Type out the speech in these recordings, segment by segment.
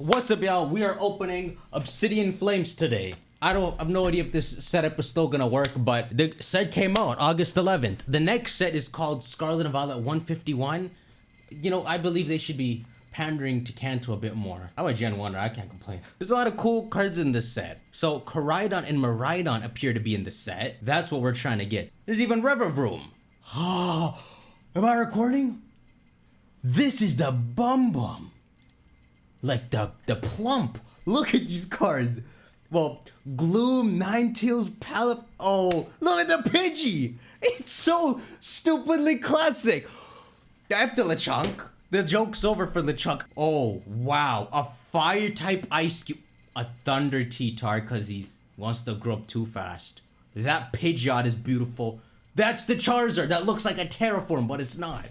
What's up, y'all? We are opening Obsidian Flames today. I have no idea if this setup is still gonna work, but the set came out August 11th. The next set is called Scarlet and Violet 151. You know, I believe they should be pandering to Kanto a bit more. I'm a Gen 1er, I can't complain. There's a lot of cool cards in this set. So, Koraidon and Miraidon appear to be in the set. That's what we're trying to get. There's even Revavroom. Oh, am I recording? This is the Bum Bum. Like the plump. Look at these cards. Well, Gloom, Ninetales, Pallet. Oh, look at the Pidgey. It's so stupidly classic. I have the Lechonk. The joke's over for Lechonk. Oh, wow. A fire type Ice Cube. A Thunder Ttar because he wants to grow up too fast. That Pidgeot is beautiful. That's the Charizard. That looks like a Terraform, but it's not.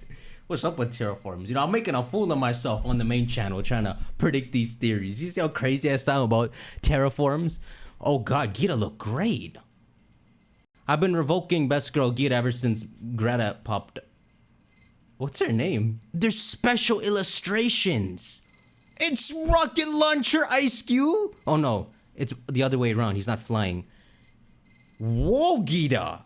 What's up with terraforms? You know, I'm making a fool of myself on the main channel trying to predict these theories. You see how crazy I sound about terraforms? Oh god, Gita look great. I've been revoking Best Girl Gita ever since Greta popped. What's her name? There's special illustrations. It's Rocket Launcher Ice Cube. Oh no, it's the other way around. He's not flying. Whoa, Gita.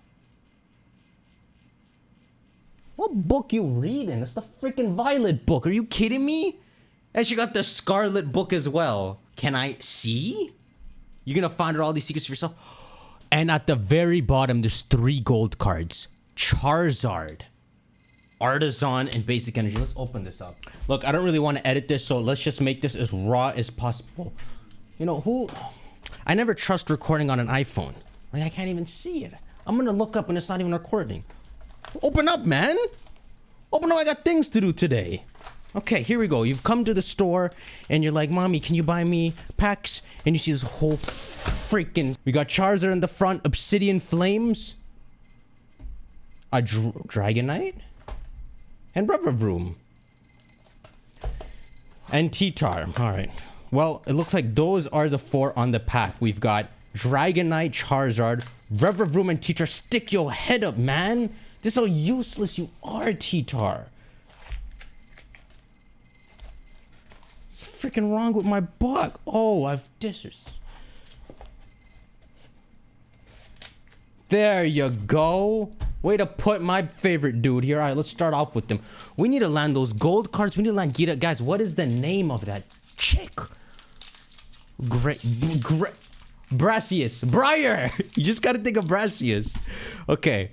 What book you reading? It's the freaking Violet book. Are you kidding me? And she got the Scarlet book as well. Can I see? You're gonna find out all these secrets for yourself? And at the very bottom, there's 3 gold cards. Charizard, Artisan, and Basic Energy. Let's open this up. Look, I don't really want to edit this, so let's just make this as raw as possible. You know, I never trust recording on an iPhone. Like, I can't even see it. I'm gonna look up and it's not even recording. Open up, man. Open up, I got things to do today. Okay, here we go. You've come to the store and you're like, Mommy, can you buy me packs? And you see this whole freaking... We got Charizard in the front, Obsidian Flames, a Dragonite, and Revavroom. And Ttar. Alright. Well, it looks like those are the 4 on the pack. We've got Dragonite, Charizard, Revavroom, and Ttar. Stick your head up, man. This is how useless you are, Ttar. What's freaking wrong with my bug? Oh, I've dissers. There you go. Way to put my favorite dude here. All right, let's start off with them. We need to land those gold cards. We need to land Gita. Guys, what is the name of that chick? Brassius. Briar. You just gotta think of Brassius. Okay.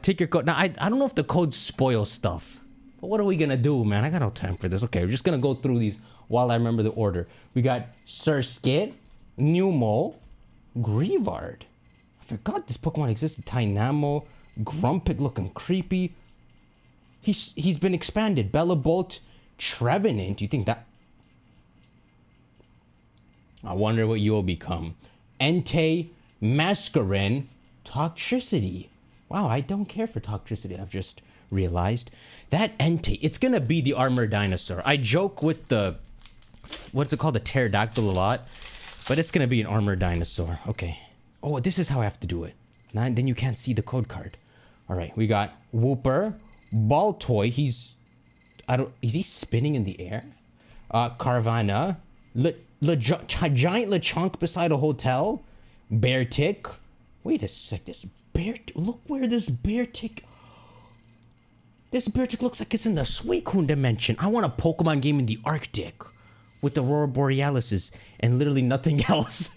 Take your code. Now, I don't know if the codes spoil stuff. But what are we gonna do, man? I got no time for this. Okay, we're just gonna go through these while I remember the order. We got Surskit, Numel, Grievard. I forgot this Pokemon existed. Tynamo, Grumpig looking creepy. He's been expanded. Bellabolt, Trevenant. Do you think that... I wonder what you'll become. Entei, Masquerain, Toxtricity. Wow, I don't care for Toxtricity. I've just realized that Entei, it's gonna be the armored dinosaur. I joke with the, what's it called, the pterodactyl a lot, but it's gonna be an armored dinosaur. Okay. Oh, this is how I have to do it. Now, then you can't see the code card. All right, we got Wooper, Baltoy. Is he spinning in the air? Carvanha, Giant Lechonk beside a hotel. Beartic. Wait a sec. Look where this Beartic. This Beartic looks like it's in the Suicune dimension. I want a Pokemon game in the Arctic with the Aurora Borealises and literally nothing else.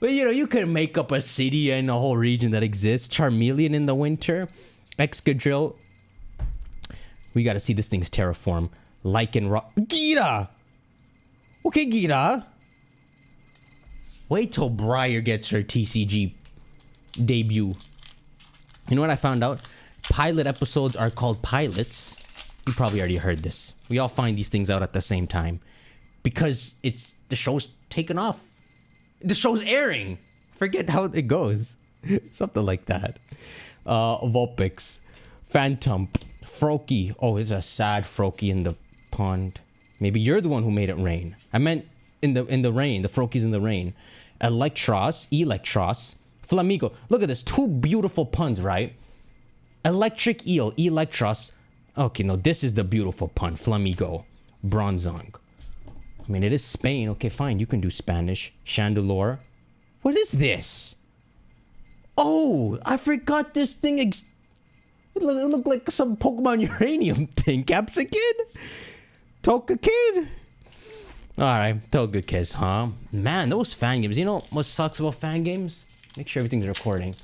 But you know, you can make up a city and a whole region that exists. Charmeleon in the winter. Excadrill. We gotta see this thing's terraform. Gita! Okay, Gita. Wait till Briar gets her TCG debut. You know what I found out? Pilot episodes are called pilots. You probably already heard this. We all find these things out at the same time. Because the show's taken off. The show's airing. Forget how it goes. Something like that. Vulpix. Phantom. Froakie. Oh, it's a sad Froakie in the pond. Maybe you're the one who made it rain. I meant in the rain. The Froakie's in the rain. Electros. Flamigo. Look at this. 2 beautiful puns, right? Electric Eel. Electros. Okay, no, this is the beautiful pun. Flamigo. Bronzong. I mean, it is Spain. Okay, fine. You can do Spanish. Chandelure. What is this? Oh, I forgot this thing. It looked like some Pokemon Uranium thing. Capsicid? Togekiss? Alright, Togekiss, huh? Man, those fan games. You know what sucks about fan games? Make sure everything's recording.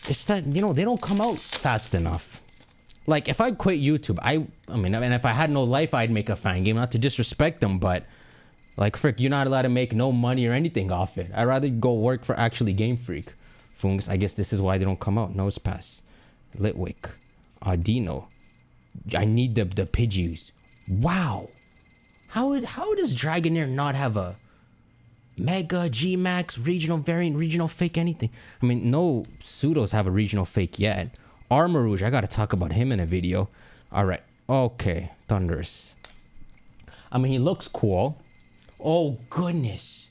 It's that, you know, they don't come out fast enough. Like, if I quit YouTube, I mean, if I had no life, I'd make a fan game. Not to disrespect them, but... Like, frick, you're not allowed to make no money or anything off it. I'd rather go work for actually Game Freak. Fungus, I guess this is why they don't come out. Nosepass. Litwick. Audino. I need the Pidgeys. Wow. How does Dragonair not have a Mega, G-Max, regional variant, regional fake, anything? I mean, no pseudos have a regional fake yet. Armarouge, I gotta talk about him in a video. Alright. Okay. Thunderous. I mean, he looks cool. Oh, goodness.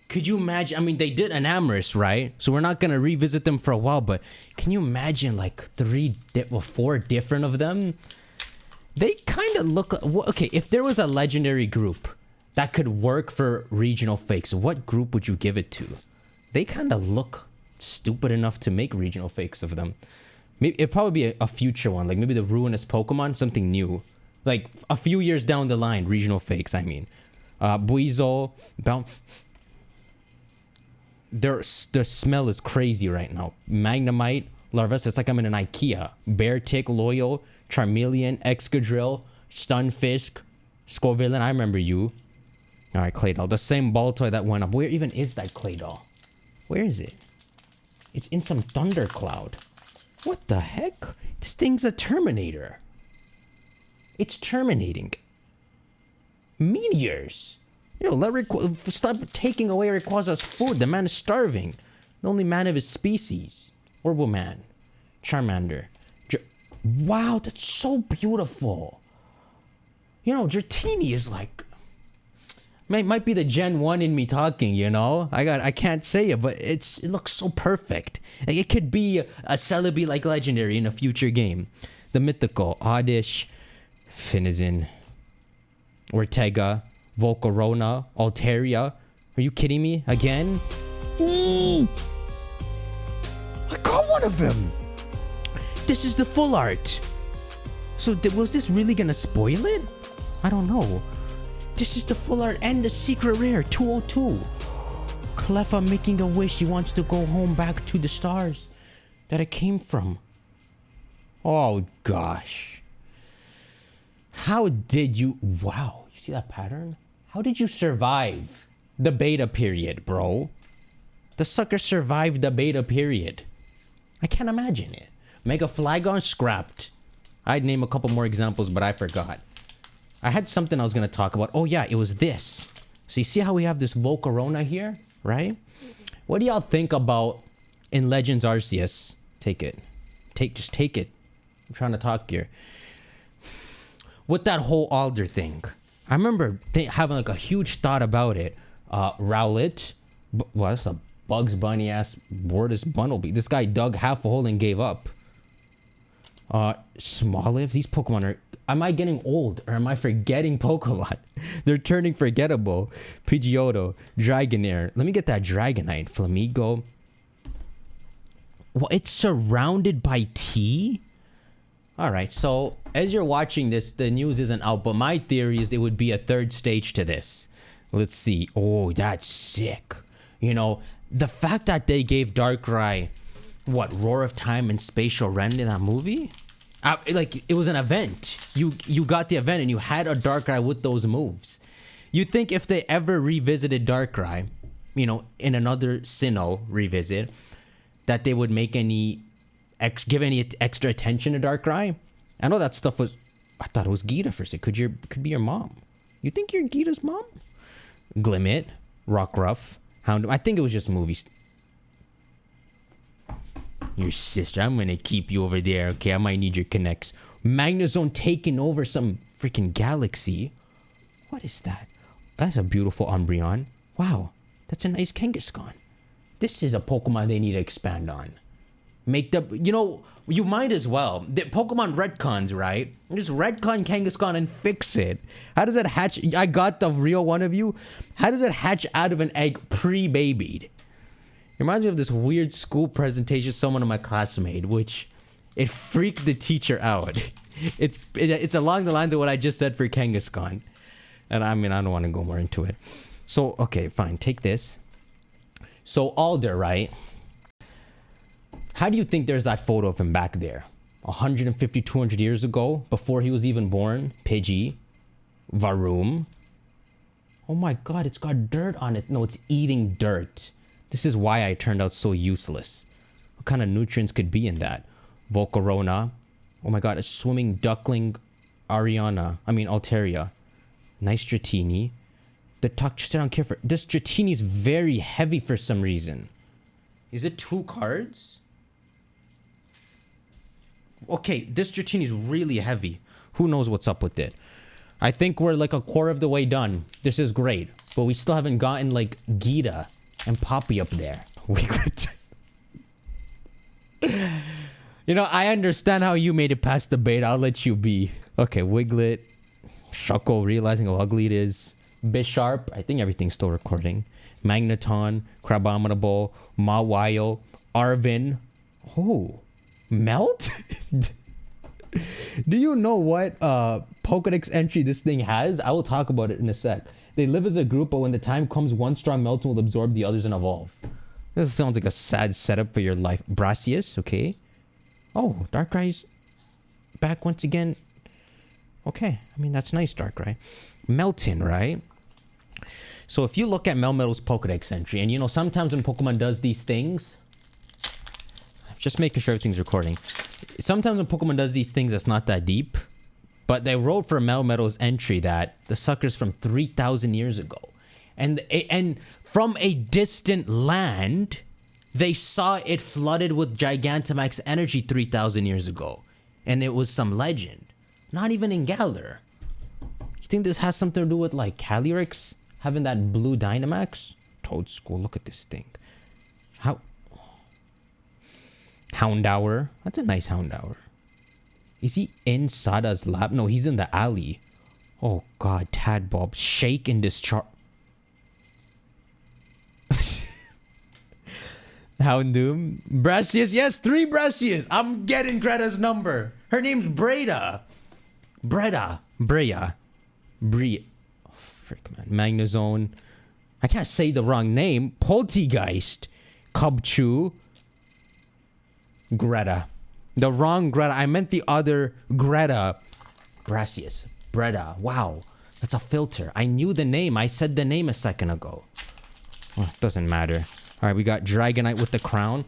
Could you imagine? I mean, they did Enamorous, right? So we're not going to revisit them for a while, but can you imagine like 4 different of them? They kind of look... Okay, if there was a legendary group that could work for regional fakes, what group would you give it to? They kind of look stupid enough to make regional fakes of them. Maybe it'd probably be a future one, like maybe the Ruinous Pokemon, something new. Like a few years down the line, regional fakes, I mean. Buizel, the smell is crazy right now. Magnemite, Larvesta, it's like I'm in an IKEA. Beartick, Loyal, Charmeleon, Excadrill, Stunfisk, Scovillain, I remember you. Alright, Claydol, the same Baltoy that went up. Where even is that Claydol? Where is it? It's in some thundercloud. What the heck? This thing's a Terminator. It's terminating. Meteors. You know, stop taking away Rayquaza's food. The man is starving. The only man of his species. Orboman. Charmander. Wow, that's so beautiful. You know, Dratini is like... Might be the Gen 1 in me talking, you know? I can't say it, but it looks so perfect. Like, it could be a Celebi like legendary in a future game. The mythical. Oddish. Finizen. Ortega, Volcarona, Altaria. Are you kidding me? Again? I got one of them! This is the full art. So was this really gonna spoil it? I don't know. This is the full art and the secret rare, 202. Cleffa making a wish. He wants to go home back to the stars that it came from. Oh, gosh. How did you... Wow. You see that pattern? How did you survive the beta period, bro? The sucker survived the beta period. I can't imagine it. Mega Flygon scrapped. I'd name a couple more examples, but I forgot. I had something I was going to talk about. Oh, yeah. It was this. So you see how we have this Volcarona here, right? What do y'all think about in Legends Arceus? Take it. Just take it. I'm trying to talk here. With that whole Alder thing, I remember having like a huge thought about it. Rowlet, well, that's a Bugs Bunny ass Bortus Bunnelby. This guy dug half a hole and gave up. Smoliv, these Pokemon are... Am I getting old or am I forgetting Pokemon? They're turning forgettable. Pidgeotto, Dragonair. Let me get that Dragonite. Flamigo. Well, it's surrounded by tea? Alright, so as you're watching this, the news isn't out, but my theory is it would be a third stage to this. Let's see. Oh, that's sick. You know, the fact that they gave Darkrai, what, Roar of Time and Spatial Rend in that movie? Like, it was an event. You got the event and you had a Darkrai with those moves. You think if they ever revisited Darkrai, you know, in another Sinnoh revisit, that they would make any... give any extra attention to Darkrai? I know that stuff was... I thought it was Gita for a second. Could be your mom. You think you're Gita's mom? Glimmet, Rockruff, Houndoom. I think it was just movies. Your sister. I'm gonna keep you over there, okay? I might need your connects. Magnezone taking over some freaking galaxy. What is that? That's a beautiful Umbreon. Wow. That's a nice Kangaskhan. This is a Pokemon they need to expand on. Make the, you know, you might as well. The Pokemon retcons, right? Just retcon Kangaskhan and fix it. How does it hatch? I got the real one of you. How does it hatch out of an egg pre-babied? It reminds me of this weird school presentation someone in my class made, which it freaked the teacher out. It's along the lines of what I just said for Kangaskhan. And I mean, I don't want to go more into it. So, okay, fine. Take this. So, Alder, right? How do you think there's that photo of him back there? 150, 200 years ago, before he was even born? Pidgey, Varoom. Oh my god, it's got dirt on it. No, it's eating dirt. This is why I turned out so useless. What kind of nutrients could be in that? Volcarona. Oh my god, a swimming duckling, Altaria. Nice Dratini. The Toxtricity I don't care for. This Dratini is very heavy for some reason. Is it 2 cards? Okay, this Dratini is really heavy. Who knows what's up with it? I think we're like a quarter of the way done. This is great. But we still haven't gotten like Gita and Poppy up there. Wiglet. You know, I understand how you made it past the bait. I'll let you be. Okay, Wiglet. Shuckle realizing how ugly it is. Bisharp. I think everything's still recording. Magneton. Crabominable. Mawile. Arvin. Oh. Melt? Do you know what Pokedex entry this thing has? I will talk about it in a sec. They live as a group, but when the time comes, one strong Melton will absorb the others and evolve. This sounds like a sad setup for your life. Brassius, okay. Oh, Darkrai's back once again. Okay, I mean, that's nice, Darkrai. Melton, right? So if you look at Melmetal's Pokedex entry, and you know, sometimes when Pokemon does these things, just making sure everything's recording. Sometimes when Pokemon does these things, that's not that deep. But they wrote for Melmetal's entry that the sucker's from 3,000 years ago. And from a distant land, they saw it flooded with Gigantamax energy 3,000 years ago. And it was some legend. Not even in Galar. You think this has something to do with like Calyrex having that blue Dynamax? Toadstool, look at this thing. How... Houndour. That's a nice Houndour. Is he in Sada's lab? No, he's in the alley. Oh god, Tadbob. Shake and discharge. Houndoom. Brassius. Yes, 3 Brassius. I'm getting Greta's number. Her name's Breda. Breda. Brea. Brea. Oh, frick, man. Magnezone. I can't say the wrong name. Poltegeist. Cubchoo. Greta. The wrong Greta. I meant the other Greta. Brassius. Breda. Wow. That's a filter. I knew the name. I said the name a second ago. Oh, doesn't matter. Alright, we got Dragonite with the crown.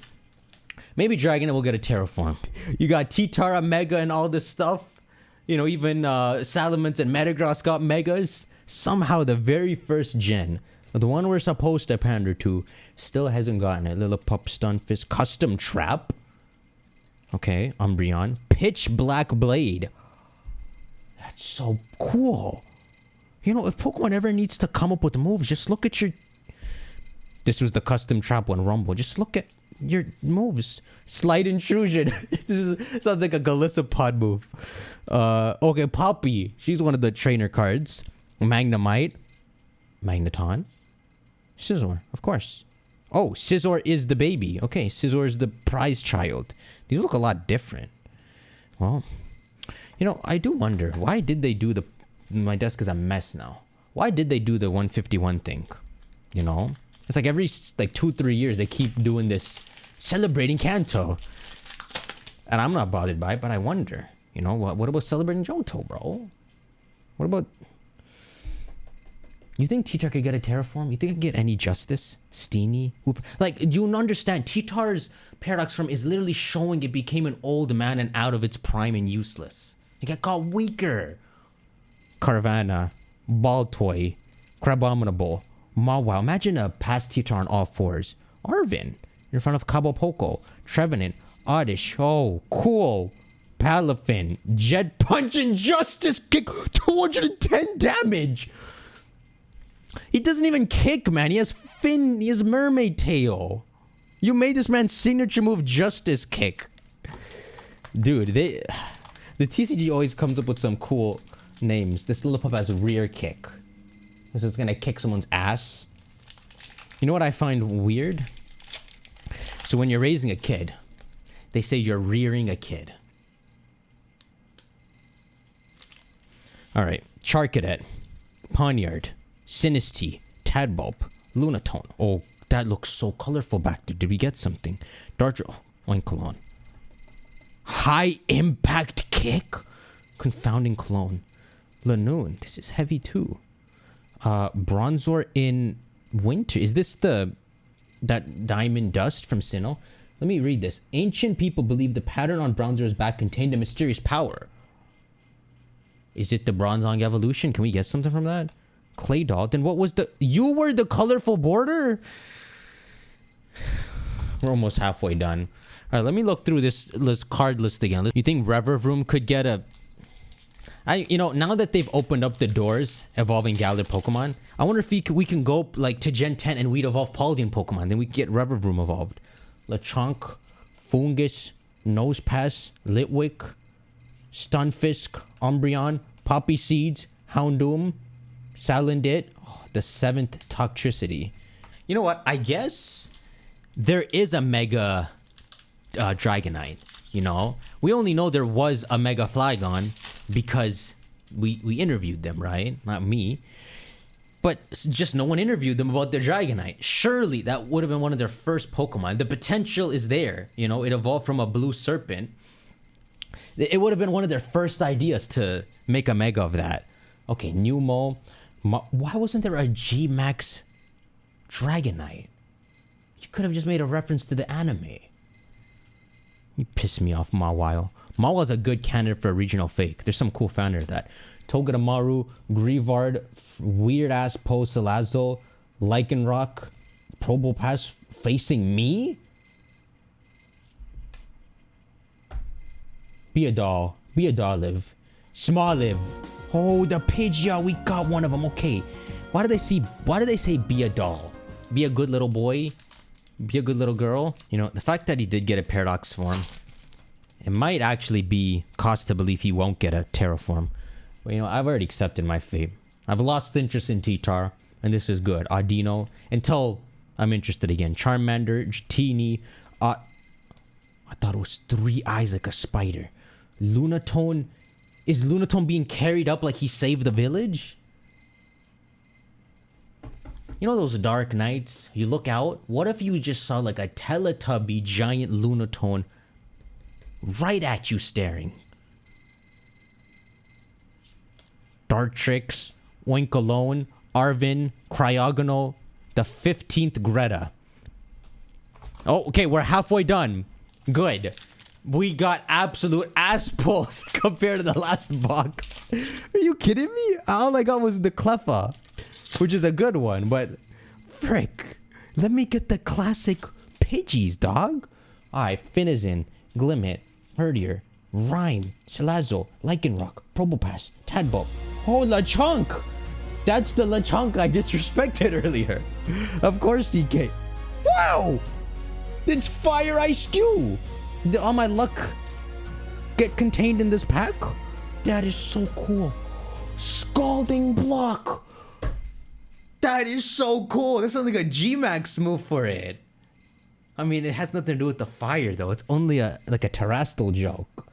Maybe Dragonite will get a Terraform. You got Ttar, Mega, and all this stuff. You know, even Salamence and Metagross got Megas. Somehow the very first gen, the one we're supposed to pander to, still hasn't gotten it. Lillipup, Stunfisk, Custom Trap. Okay, Umbreon. Pitch Black Blade. That's so cool. You know, if Pokemon ever needs to come up with moves, just look at your... This was the Custom Trap one, Rumble. Just look at your moves. Slight Intrusion. Sounds like a Galissapod move. Okay, Poppy. She's one of the trainer cards. Magnemite. Magneton. Scizor, of course. Oh, Scizor is the baby. Okay, Scizor is the prize child. These look a lot different. Well, you know, I do wonder, why did they do the... My desk is a mess now. Why did they do the 151 thing? You know? It's like every, 2-3 years, they keep doing this, celebrating Kanto. And I'm not bothered by it, but I wonder. You know, what about celebrating Johto, bro? What about... You think Ttar could get a Terraform? You think I could get any Justice? Steenie? Like, you understand, Ttar's Paradox Form is literally showing it became an old man and out of its prime and useless. It got weaker. Carvanha. Baltoy. Crabominable. Mawile. Imagine a past Ttar on all fours. Arvin. In front of Cabopoko. Trevenant. Oddish. Oh, cool. Palafin. Jet Punch and Justice Kick. 210 damage. He doesn't even kick, man. He has fin. He has mermaid tail. You made this man's signature move Justice Kick. Dude, the TCG always comes up with some cool names. This little pup has Rear Kick. So it's gonna kick someone's ass. You know what I find weird? So when you're raising a kid, they say you're rearing a kid. Alright, Charcadet, Poniard, Sinistea, Tadbulb, Lunatone. Oh, that looks so colorful back there. Did we get something? Dartro, Oinkalon. High Impact Kick? Confounding Clone. Lanoon, this is heavy too. Bronzor in Winter. Is this that Diamond Dust from Sinnoh? Let me read this. Ancient people believe the pattern on Bronzor's back contained a mysterious power. Is it the Bronzong evolution? Can we get something from that? Clay Doll. Then what was the... You were the colorful border? We're almost halfway done. Alright, let me look through this card list again. You think Revavroom could get a... You know, now that they've opened up the doors evolving Galar Pokemon, I wonder if we can go like to Gen 10 and we'd evolve Paldean Pokemon. Then we can get Revavroom evolved. Lechonk, Fungus, Nosepass, Litwick, Stunfisk, Umbreon, Poppy Seeds, Houndoom, Salandit, the 7th Toxtricity. You know what? I guess there is a Mega Dragonite, you know? We only know there was a Mega Flygon because we interviewed them, right? Not me. But just no one interviewed them about their Dragonite. Surely that would have been one of their first Pokemon. The potential is there, you know? It evolved from a blue serpent. It would have been one of their first ideas to make a Mega of that. Okay, Numel. Why wasn't there a G-Max Dragonite? You could have just made a reference to the anime. You piss me off, Mawile. Mawile's a good candidate for a regional fake. There's some cool founder of that. Togedemaru, Grievard, weird-ass Salazzle, Lycanroc, Probopass facing me? Be a doll. Be a doll, Liv. Small Liv. Oh, the Pidgeot. We got one of them. Okay. Why do they say be a doll? Be a good little boy? Be a good little girl? You know, the fact that he did get a Paradox form, it might actually be cause to believe he won't get a Terraform. But, you know, I've already accepted my fate. I've lost interest in Ttar, and this is good. Audino, until I'm interested again. Charmander, Jatini. I thought it was 3 eyes like a spider. Lunatone. Is Lunatone being carried up like he saved the village? You know those dark nights? You look out. What if you just saw like a Teletubby giant Lunatone right at you staring? Dartrix, Oinkalone, Arvin, Cryogonal, the 15th Greta. Oh, okay, we're halfway done. Good. We got absolute ass pulls compared to the last box. Are you kidding me? All I got was the Cleffa, which is a good one, but frick. Let me get the classic Pidgeys, dog. Alright, Finizen, Glimmet, Herdier, Rhyme, Salazzle, Lycanroc, Probopass, Tadbulb. Oh, Lechonk! That's the Lechonk I disrespected earlier. Of course he came. Wow! It's Fire Ice Q! Did all my luck get contained in this pack? That is so cool. Scalding Block! That is so cool. That sounds like a G-Max move for it. I mean, it has nothing to do with the fire, though. It's only like a terrestrial joke.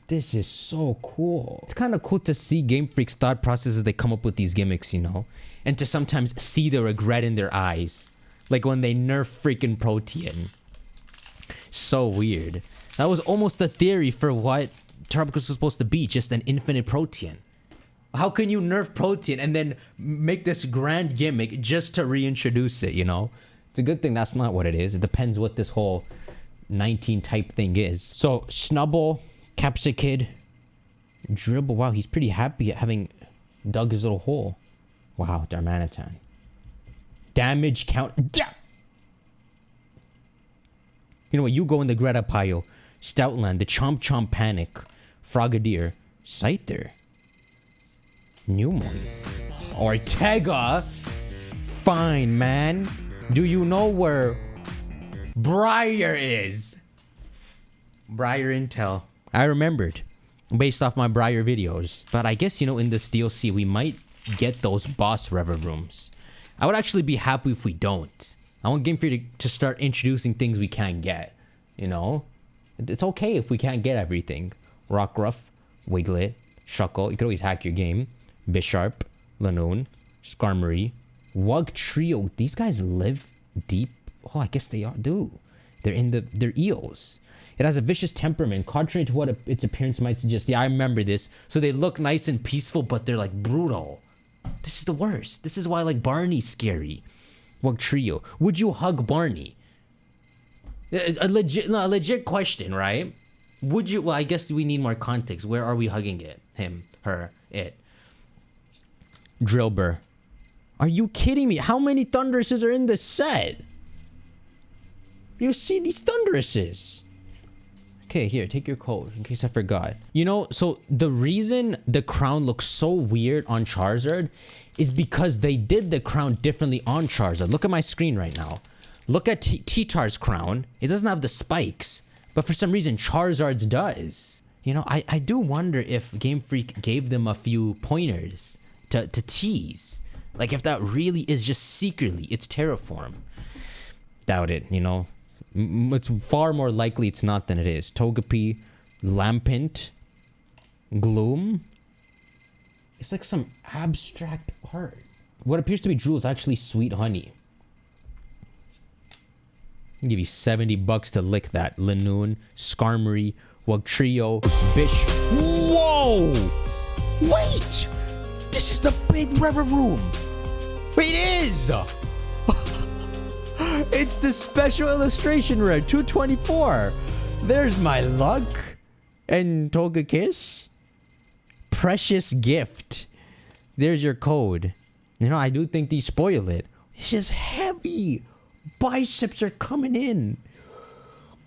This is so cool. It's kind of cool to see Game Freak's thought process as they come up with these gimmicks, you know? And to sometimes see the regret in their eyes. Like when they nerf freaking Protean. So weird. That was almost the theory for what Tarbicus was supposed to be. Just an infinite Protean. How can you nerf Protean and then make this grand gimmick just to reintroduce it, you know? It's a good thing that's not what it is. It depends what this whole 19 type thing is. So, Snubble, Capsicid, Dribble. Wow, he's pretty happy at having dug his little hole. Wow, Darmanitan. Damage count. You know what? You go in the Greta pile. Stoutland, the Chomp Chomp Panic, Frogadier, Scyther, Newmon, Ortega. Fine, man. Do you know where Briar is. Briar Intel. I remembered. Based off my Briar videos. But I guess, you know, in this DLC, we might get those boss river rooms. I would actually be happy if we don't. I want Game Freak to start introducing things we can't get. You know? It's okay if we can't get everything. Rockruff, Wiglet, Shuckle. You could always hack your game. Bisharp, Lanoon, Skarmory, Wug Trio. These guys live deep. Oh, I guess they do. They're eels. It has a vicious temperament, contrary to what its appearance might suggest. Yeah, I remember this. So they look nice and peaceful, but they're like brutal. This is the worst. This is why like Barney's scary. Wug Trio. Would you hug Barney? A legit question, right? Would you? Well, I guess we need more context. Where are we hugging it? Him, her, it. Drillbur. Are you kidding me? How many Thunderuses are in this set? You see these Thunderuses. Okay, here, take your code in case I forgot. You know, so the reason the crown looks so weird on Charizard is because they did the crown differently on Charizard. Look at my screen right now. Look at Ttar's crown. It doesn't have the spikes, but for some reason Charizard's does. You know, I do wonder if Game Freak gave them a few pointers to tease. Like if that really is just secretly its Terraform. Doubt it, you know. It's far more likely it's not than it is. Togepi, Lampent, Gloom. It's like some abstract art. What appears to be drool is actually sweet honey. I'll give you $70 to lick that. Lanoon, Skarmory, Wugtrio, Bish. Whoa! Wait! This is the big river room. It is! It's the special illustration rare, 224. There's my luck. And Togekiss. Precious gift. There's your code. You know, I do think these spoil it. It's just heavy. Biceps are coming in.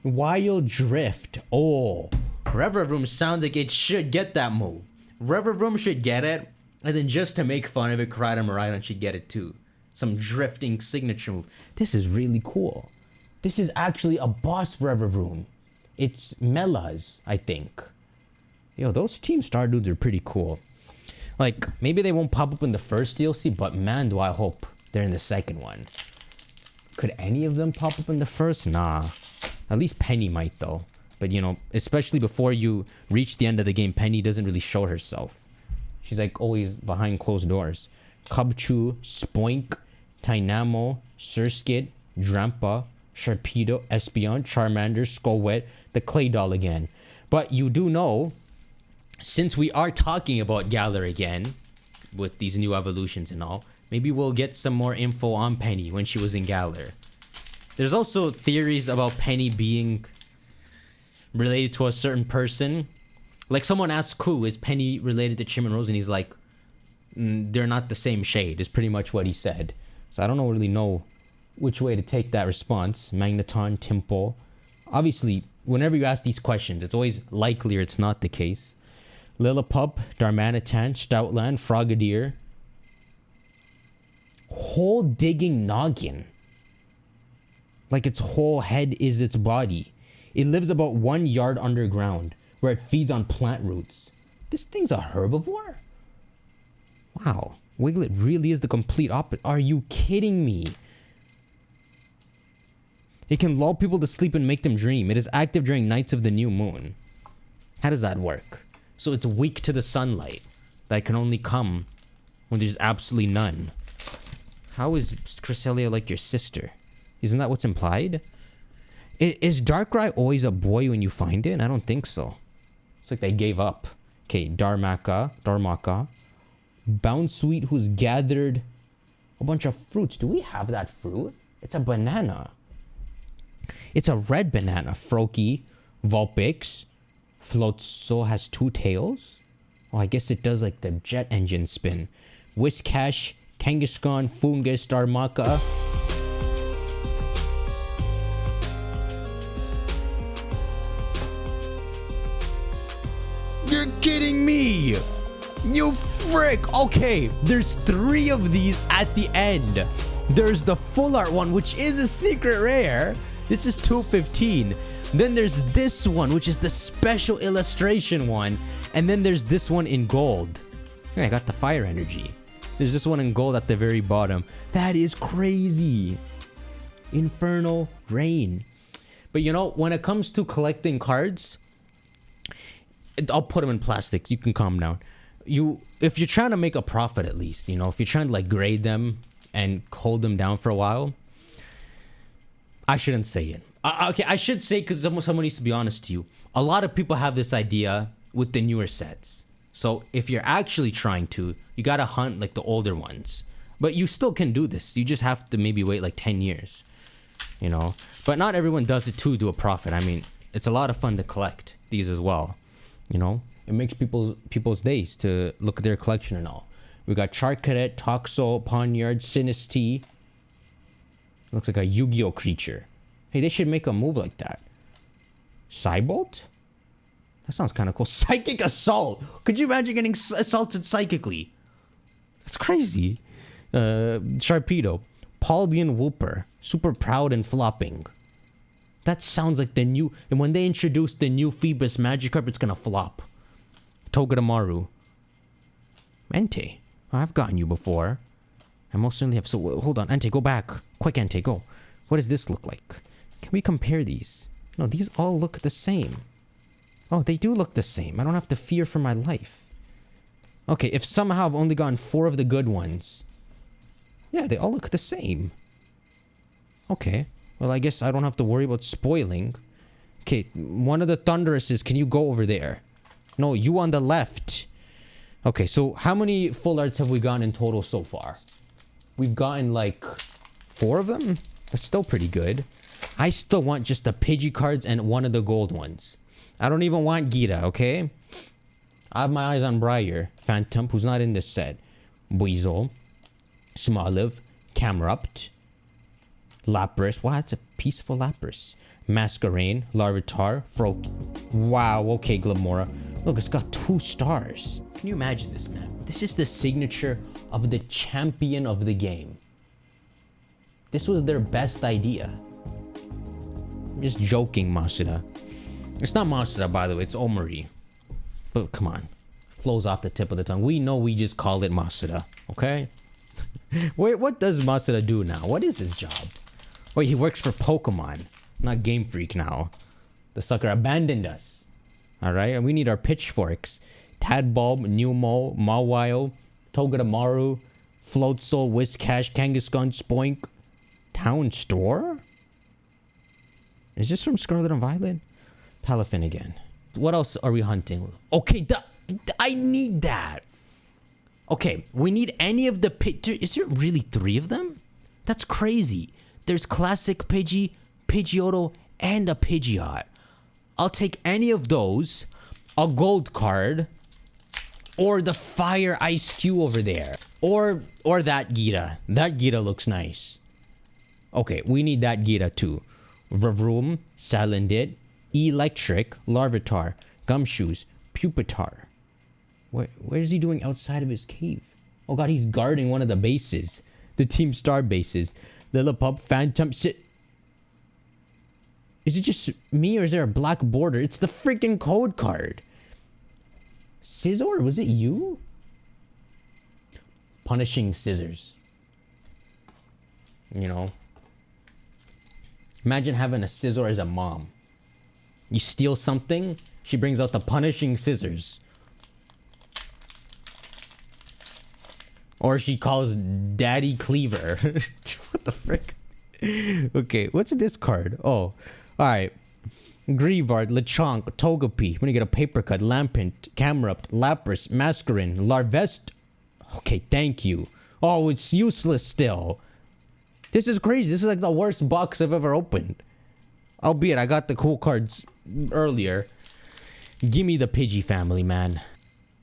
Wild Drift. Oh. River Room sounds like it should get that move. River Room should get it. And then just to make fun of it, Karada Miraidon should get it too. Some drifting signature move. This is really cool. This is actually a boss River Room. It's Mela's, I think. Yo, those Team Star dudes are pretty cool. Like, maybe they won't pop up in the first DLC, but man, do I hope they're in the second one. Could any of them pop up in the first? Nah. At least Penny might, though. But, you know, especially before you reach the end of the game, Penny doesn't really show herself. She's, like, always behind closed doors. Cubchoo, Spoink, Tynamo, Surskit, Drampa, Sharpedo, Espeon, Charmander, Skullwet, the Clay Doll again. But you do know, since we are talking about Galar again, with these new evolutions and all, maybe we'll get some more info on Penny when she was in Galar. There's also theories about Penny being related to a certain person. Like someone asked Ku, is Penny related to Chim and Rose? And he's like, they're not the same shade, is pretty much what he said. So I don't really know which way to take that response. Magneton, Timpo. Obviously, whenever you ask these questions, it's always likelier it's not the case. Lillipup, Darmanitan, Stoutland, Frogadier. Hole digging noggin. Like its whole head is its body. It lives about 1 yard underground, where it feeds on plant roots. This thing's a herbivore? Wow, Wiglet really is the complete opposite. Are you kidding me? It can lull people to sleep and make them dream. It is active during nights of the new moon. How does that work? So it's weak to the sunlight. That can only come when there's absolutely none. How is Cresselia like your sister? Isn't that what's implied? Is Darkrai always a boy when you find it? I don't think so. It's like they gave up. Okay, Darmaka. Bounsweet, who's gathered a bunch of fruits. Do we have that fruit? It's a banana. It's a red banana. Froakie, Vulpix, Floatzel has 2 tails. Oh, I guess it does like the jet engine spin. Whiscash, Kangaskhan, Foongus, Darmaka. You're kidding me! You frick! Okay, there's 3 of these at the end. There's the full art one, which is a secret rare. This is 215. Then there's this one, which is the special illustration one. And then there's this one in gold. Yeah, I got the fire energy. There's this one in gold at the very bottom. That is crazy. Infernal Rain. But you know, when it comes to collecting cards, I'll put them in plastics. You can calm down. If you're trying to make a profit, at least, you know, if you're trying to like grade them and hold them down for a while, I shouldn't say it. Okay, I should say, because someone needs to be honest to you. A lot of people have this idea with the newer sets. So if you're actually trying to, you gotta hunt like the older ones. But you still can do this. You just have to maybe wait like 10 years. You know, but not everyone does it to do a profit. I mean, it's a lot of fun to collect these as well. You know, it makes people's days to look at their collection and all. We got Chart Cadet, Toxel, Poniard, Sinistea. Looks like a Yu-Gi-Oh creature. Hey, they should make a move like that. Cybolt? That sounds kind of cool. Psychic Assault. Could you imagine getting assaulted psychically? That's crazy. Sharpedo. Paldean Whooper. Super proud and flopping. That sounds like the new... And when they introduce the new Phoebus Magikarp, it's gonna flop. Togedemaru. Entei. I've gotten you before. I most certainly have... So, hold on. Entei, go back. Quick, Entei, go. What does this look like? Can we compare these? No, these all look the same. Oh, they do look the same. I don't have to fear for my life. Okay, if somehow I've only gotten 4 of the good ones... Yeah, they all look the same. Okay. Well, I guess I don't have to worry about spoiling. Okay, one of the Thunderouses, can you go over there? No, you on the left. Okay, so how many full arts have we gotten in total so far? We've gotten like 4 of them? That's still pretty good. I still want just the Pidgey cards and one of the gold ones. I don't even want Gita, okay? I have my eyes on Briar, Phantom, who's not in this set. Weasel. Smoliv, Camerupt, Lapras. Wow, that's a peaceful Lapras. Masquerain, Larvitar, Froakie. Wow, okay, Glamora. Look, it's got 2 stars. Can you imagine this, man? This is the signature of the champion of the game. This was their best idea. I'm just joking, Masuda. It's not Masuda, by the way, it's Omori. But come on. Flows off the tip of the tongue. We know we just called it Masuda, okay? Wait, what does Masuda do now? What is his job? Wait, he works for Pokemon, not Game Freak now. The sucker abandoned us. Alright, and we need our pitchforks. Tadbulb, Numel, Mawile, Togedemaru, Floatzel, Whiscash, Kangaskhan, Spoink. Town Store? Is this from Scarlet and Violet? Palafin again. What else are we hunting? Okay, I need that. Okay, we need any of the Is there really 3 of them? That's crazy. There's Classic Pidgey, Pidgeotto, and a Pidgeot. I'll take any of those, a gold card, or the Fire Ice Q over there. Or that Gita. That Gita looks nice. Okay, we need that Gita too. Vavroom, Salandit, Electric, Larvitar, Gumshoes, Pupitar. What is he doing outside of his cave? Oh god, he's guarding one of the bases. The Team Star bases. Lillipup, Phantom, shit. Is it just me or is there a black border? It's the freaking code card. Scizor, was it you? Punishing Scissors. You know. Imagine having a Scizor as a mom. You steal something, she brings out the punishing Scissors. Or she calls Daddy Cleaver. What the frick? Okay, what's this card? Oh, alright. Greavard, Lechonk, Togepi. We're gonna get a paper cut. Lampent, Camerupt, Lapras, Masquerain, Larvest. Okay, thank you. Oh, it's useless still. This is crazy. This is like the worst box I've ever opened. Albeit, I got the cool cards earlier. Give me the Pidgey family, man.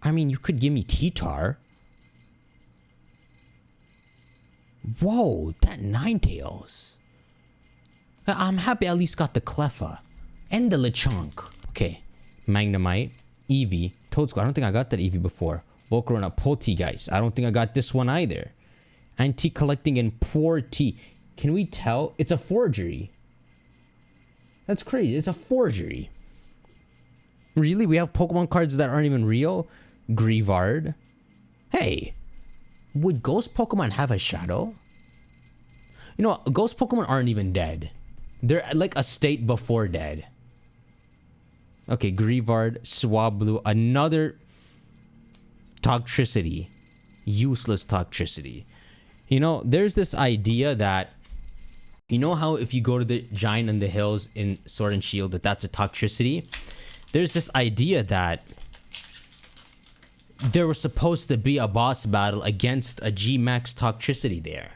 I mean, you could give me Ttar. Whoa, that Ninetales. I'm happy I at least got the Cleffa. And the Lechonk. Okay. Magnemite. Eevee. Toadskull. I don't think I got that Eevee before. Volcarona. Poltegeist. I don't think I got this one either. Antique collecting and poor tea. Can we tell? It's a forgery. That's crazy. It's a forgery. Really? We have Pokemon cards that aren't even real? Grievard. Hey, would ghost Pokemon have a shadow? You know, ghost Pokemon aren't even dead. They're like a state before dead. Okay, Grievard, Swablu, another toxicity. Useless toxicity. You know, there's this idea that, you know how if you go to the Giant in the Hills in Sword and Shield, that's a toxicity? There's this idea that there was supposed to be a boss battle against a G-Max toxicity there.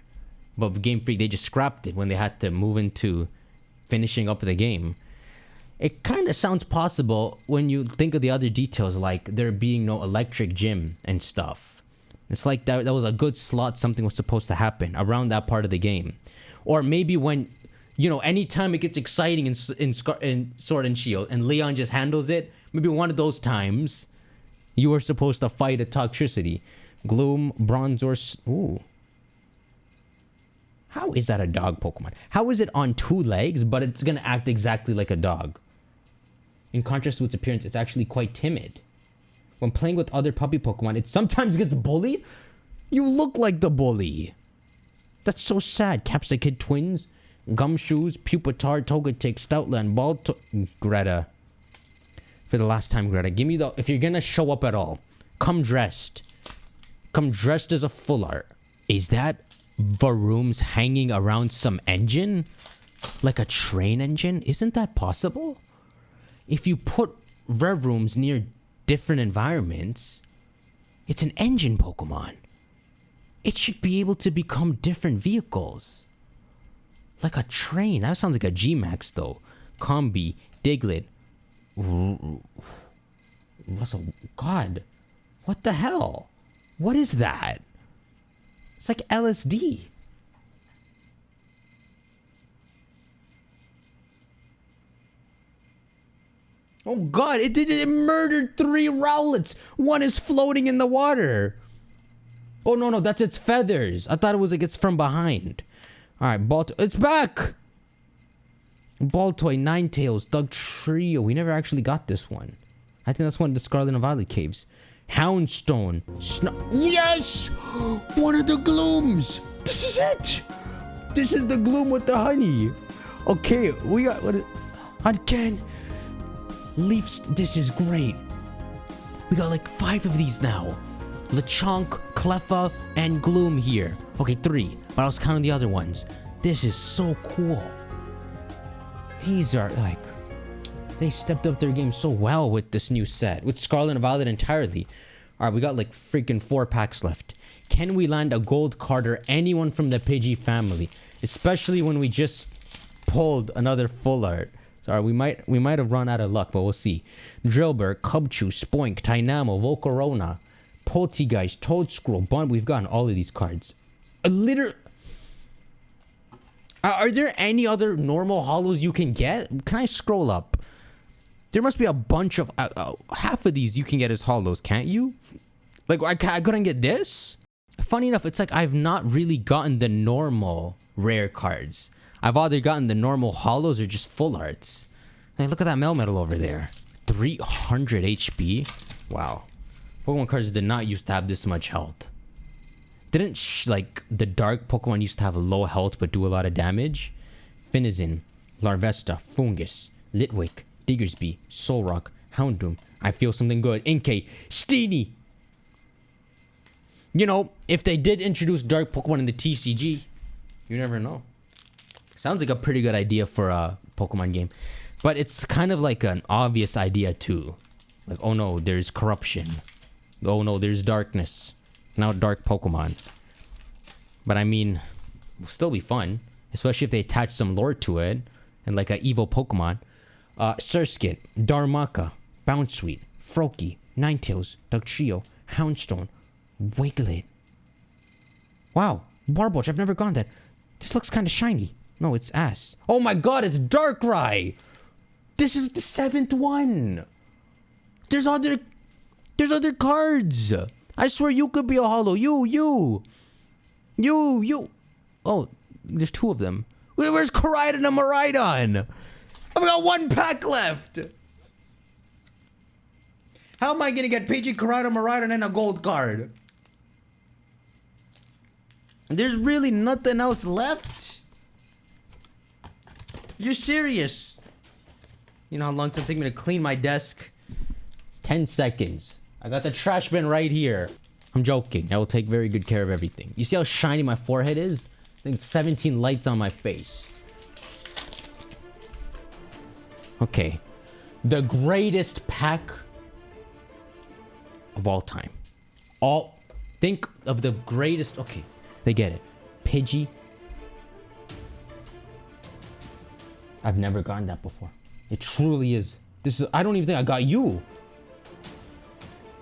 But Game Freak, they just scrapped it when they had to move into finishing up the game. It kind of sounds possible when you think of the other details, like there being no electric gym and stuff. It's like that was a good slot, something was supposed to happen around that part of the game. Or maybe when, you know, anytime it gets exciting in Sword and Shield and Leon just handles it, maybe one of those times you were supposed to fight a toxicity. Gloom, Bronzor, ooh. How is that a dog Pokemon? How is it on 2 legs, but it's going to act exactly like a dog? In contrast to its appearance, it's actually quite timid. When playing with other puppy Pokemon, it sometimes gets bullied. You look like the bully. That's so sad. Capsicid Twins, Gumshoes, Pupitar, Togetic, Stoutland, Greta. For the last time, Greta, give me the... If you're going to show up at all, come dressed. Come dressed as a full art. Is that Varoom's hanging around some engine? Like a train engine? Isn't that possible? If you put Revrooms near different environments, it's an engine Pokemon. It should be able to become different vehicles. Like a train. That sounds like a G-Max though. Combi, Diglett. God. What the hell? What is that? It's like LSD. Oh God, it murdered 3 Rowlets. One is floating in the water. Oh no, that's its feathers. I thought it was like it's from behind. Alright, it's back! Baltoy, Ninetales, Dugtrio. We never actually got this one. I think that's one of the Scarlet and Violet caves. Houndstone. Yes! One of the Glooms! This is it! This is the Gloom with the honey. Okay, we got... Again. Leaps. This is great. We got like 5 of these now. Lechonk, Cleffa, and Gloom here. Okay, 3. But I was counting the other ones. This is so cool. These are like... They stepped up their game so well with this new set. With Scarlet and Violet entirely. Alright, we got like freaking 4 packs left. Can we land a gold card or anyone from the Pidgey family? Especially when we just pulled another full art. Sorry, we might have run out of luck, but we'll see. Drillbur, Cubchoo, Spoink, Tynamo, Volcarona, Poltegeist, Toadscroll, Bond. We've gotten all of these cards. Are there any other normal holos you can get? Can I scroll up? There must be a bunch of... half of these you can get as holos, can't you? Like, I couldn't get this? Funny enough, it's like I've not really gotten the normal rare cards. I've either gotten the normal holos or just full arts. Hey, look at that Melmetal over there. 300 HP? Wow. Pokemon cards did not used to have this much health. Didn't, like, the dark Pokemon used to have low health but do a lot of damage? Finizen, Larvesta, Fungus, Litwick, Diggersby, Solrock, Houndoom. I feel something good. Inkay, Steenie! You know, if they did introduce dark Pokemon in the TCG, you never know. Sounds like a pretty good idea for a Pokemon game. But it's kind of like an obvious idea too. Like, oh no, there's corruption. Oh no, there's darkness. Now dark Pokemon. But I mean, it'll still be fun. Especially if they attach some lore to it. And like an evil Pokemon. Surskit, Darmaka, Bounsweet, Froakie, Ninetales, Dugtrio, Houndstone, Wiglet. Wow, Barboach, I've never gone that. This looks kind of shiny. No, it's ass. Oh my god, it's Darkrai! This is the 7th one! There's other cards! I swear you could be a holo. You! Oh, there's 2 of them. Where's Koraidon and Miraidon? I've got one pack left. How am I gonna get Pidgey, Karada, Marauder, and then a gold card? There's really nothing else left? You're serious? You know how long it's gonna take me to clean my desk? 10 seconds. I got the trash bin right here. I'm joking. I will take very good care of everything. You see how shiny my forehead is? I think 17 lights on my face. Okay. The greatest pack of all time. Think of the greatest. Okay, they get it. Pidgey. I've never gotten that before. It truly is. This is. I don't even think I got you.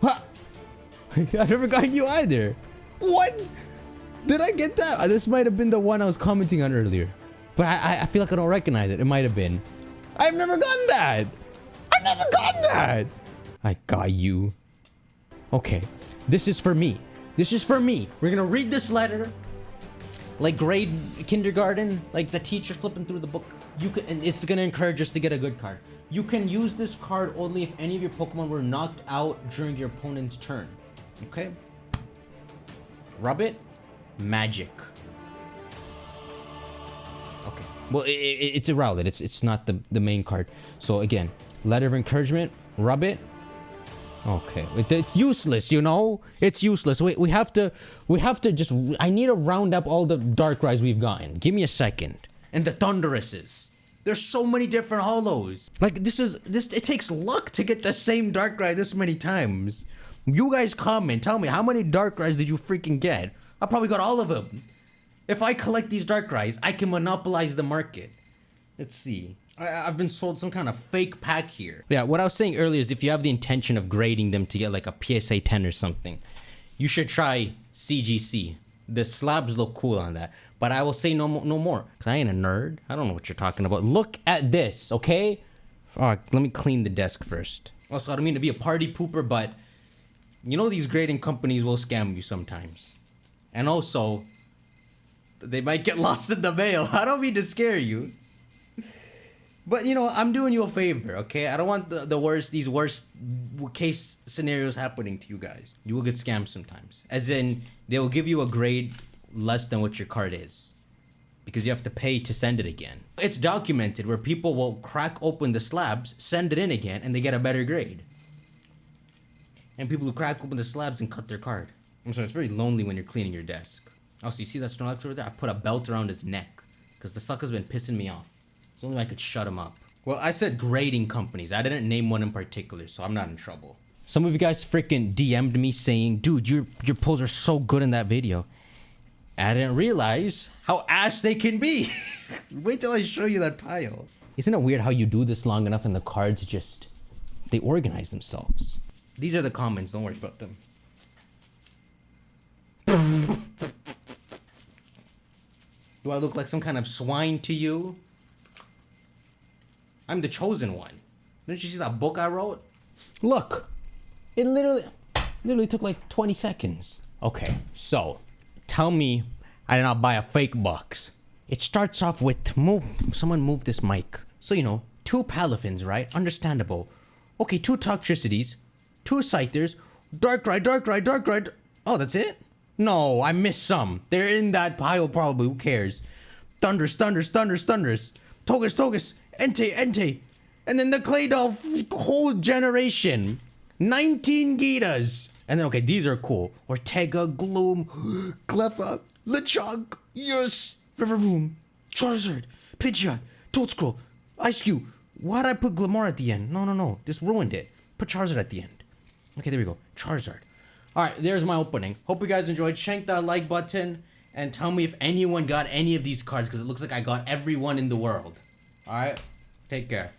Huh. I've never gotten you either. What? Did I get that? This might have been the one I was commenting on earlier. But I feel like I don't recognize it. It might have been. I've never gotten that. I've never gotten that. I got you. Okay. This is for me. This is for me. We're gonna read this letter. Like grade kindergarten. Like the teacher flipping through the book. And it's gonna encourage us to get a good card. You can use this card only if any of your Pokemon were knocked out during your opponent's turn. Okay? Rub it. Magic. Okay. Well, it's irrelevant. It's not the main card. So again, letter of encouragement. Rub it. Okay. It's useless, you know? It's useless. We have to just... I need to round up all the Darkrai's we've gotten. Give me a second. And the Thunderouses. There's so many different holos. Like, it takes luck to get the same Darkrai this many times. You guys comment. Tell me, how many Darkrai's did you freaking get? I probably got all of them. If I collect these Darkrai's, I can monopolize the market. Let's see. I've been sold some kind of fake pack here. Yeah, what I was saying earlier is if you have the intention of grading them to get like a PSA 10 or something, you should try CGC. The slabs look cool on that. But I will say no more. Because I ain't a nerd. I don't know what you're talking about. Look at this, okay? Let me clean the desk first. Also, I don't mean to be a party pooper, but you know these grading companies will scam you sometimes. And also, they might get lost in the mail. I don't mean to scare you. But, you know, I'm doing you a favor, okay? I don't want these worst case scenarios happening to you guys. You will get scammed sometimes. As in, they will give you a grade less than what your card is. Because you have to pay to send it again. It's documented where people will crack open the slabs, send it in again, and they get a better grade. And people who crack open the slabs and cut their card. I'm sorry, it's very lonely when you're cleaning your desk. Also, you see that Snorlax over there? I put a belt around his neck. Because the sucker's been pissing me off. It's only way I could shut him up. Well, I said grading companies. I didn't name one in particular, so I'm not in trouble. Some of you guys freaking DM'd me saying, dude, your pulls are so good in that video. I didn't realize how ass they can be. Wait till I show you that pile. Isn't it weird how you do this long enough and the cards just... they organize themselves. These are the comments. Don't worry about them. Do I look like some kind of swine to you? I'm the chosen one. Didn't you see that book I wrote? Look. It literally took like 20 seconds. Okay, so tell me I did not buy a fake box. It starts off with someone move this mic. So, you know, 2 Palafins, right? Understandable. Okay, 2 Toxtricities, 2 Scythers, Darkrai. Oh, that's it? No, I missed some. They're in that pile probably. Who cares? Thundurus. Togus. Entei. And then the Claydol whole generation. 19 Gitas. And then, okay, these are cool. Ortega, Gloom, Cleffa, Lechonk, yes, Riverboom, Charizard, Pidgeot, Toadscroll, Ice Cube. Why'd I put Glamar at the end? No. This ruined it. Put Charizard at the end. Okay, there we go. Charizard. Alright, there's my opening. Hope you guys enjoyed. Shank that like button. And tell me if anyone got any of these cards. Because it looks like I got everyone in the world. Alright? Take care.